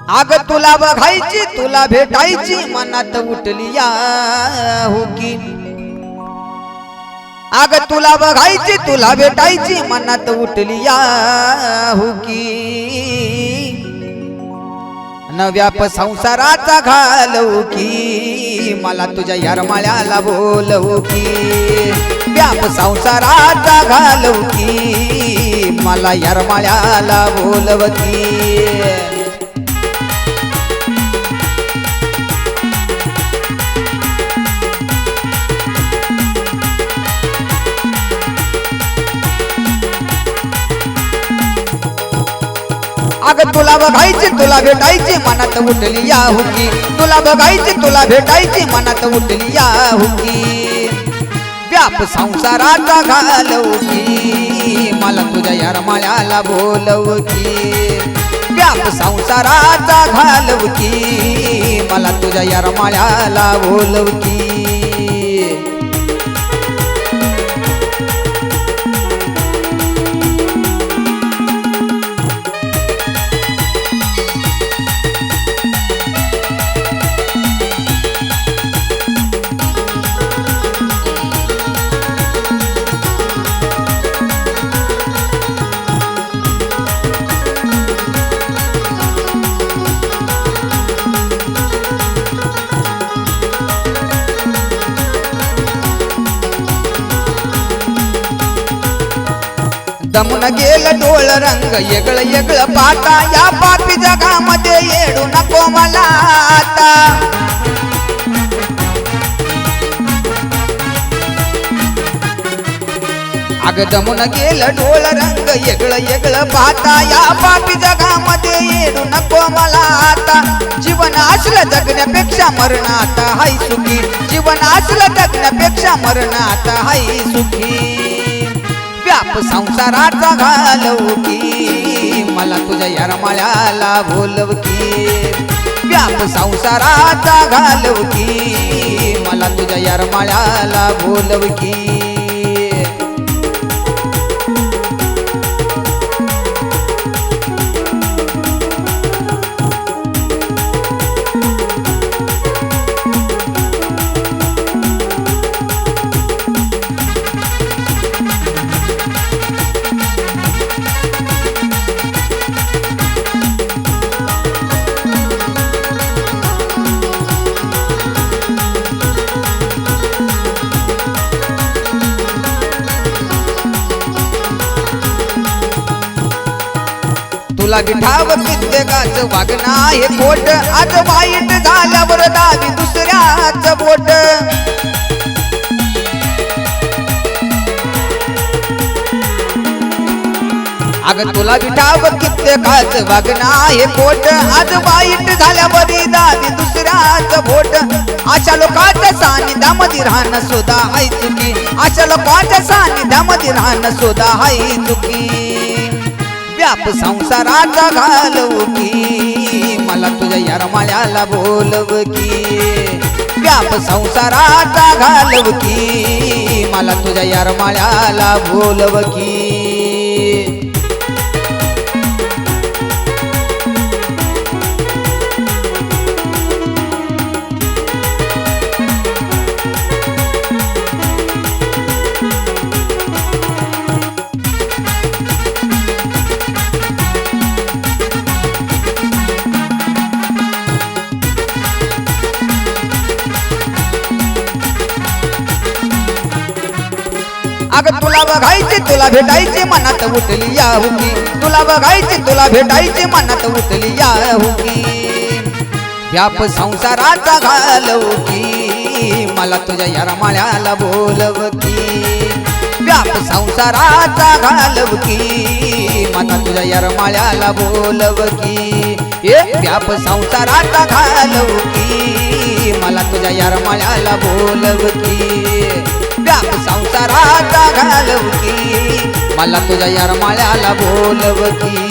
आग तुला बघायची तुला भेटायची मनात उठली या हुकी। आग तुला बघायची तुला भेटायची मनात उठली या हुकी। नव्याप संसाराचा घालवू की मला तुझ्या यारमाळ्याला बोलवू की। व्याप संसाराचा घालवू की मला यारमाळ्याला बोलवू की। अग तुला बघायची तुला भेटायची मनात उठली या हुकी। तुला बघायची तुला भेटायची मनात उठली या हुकी। व्याप संसाराचा घालवू की मला तुझ्या यारमाळ्याला बोलवू की। व्याप संसाराचा घालवू की मला तुझ्या यारमाळ्याला बोलवू की। दमून गेलं डोळ रंग येगळ येगळ पाटा। या पापी जगामध्ये येडू नको मला आता। अग दमून गेलं डोळ रंग येगळ येगळ पाटा। या पापी जगामध्ये येडू नको मला आता। जीवन असलं जगण्यापेक्षा मरण आता हाय सुखी। जीवन असलं जगण्यापेक्षा मरण आता हाय सुखी। व्याप संसाराचा घालवू की मला तुझ्या यारमाळ्याला बोलवू की। व्याप संसाराचा घालवू की मला तुझ्या यारमाळ्याला बोलवू की। तुला विठाव कित्येकाच वागणं आहे पोट। आज वाईट झाल्यावर दावी दुसऱ्याच बोट। अग तुला विठाव कित्येकाच वागणं आहे पोट। आज वाईट झाल्यावर दावी दुसऱ्याच बोट। अशा लोकांच्या सानिध्यामध्ये राहणं सुद्धा हाय चुकी। अशा लोकांच्या सानिध्यामध्ये राहणं सुद्धा हाय चुकी। व्याप संसाराचा घालवू की मला तुझ्या यारमाळ्याला बोलवू की। व्याप संसाराचा घालवू की मला तुझ्या यारमाळ्याला बोलवू की। अग तुला बघायची तुला भेटायची मनात उठली या हुकी। तुला बघायची तुला भेटायची मनात उठली या हुकी। व्याप संसाराचा घालवू की मला तुझ्या यारमाळ्याला बोलवू की। व्याप संसाराचा घालवू की मला तुझ्या यारमाळ्याला बोलवू की। व्याप संसाराचा घालवू की मला तुझ्या यारमाळ्याला बोलवू की। व्याप संसाराचा घालवू की मला तुझ्या यारमाळ्याला बोलवू की।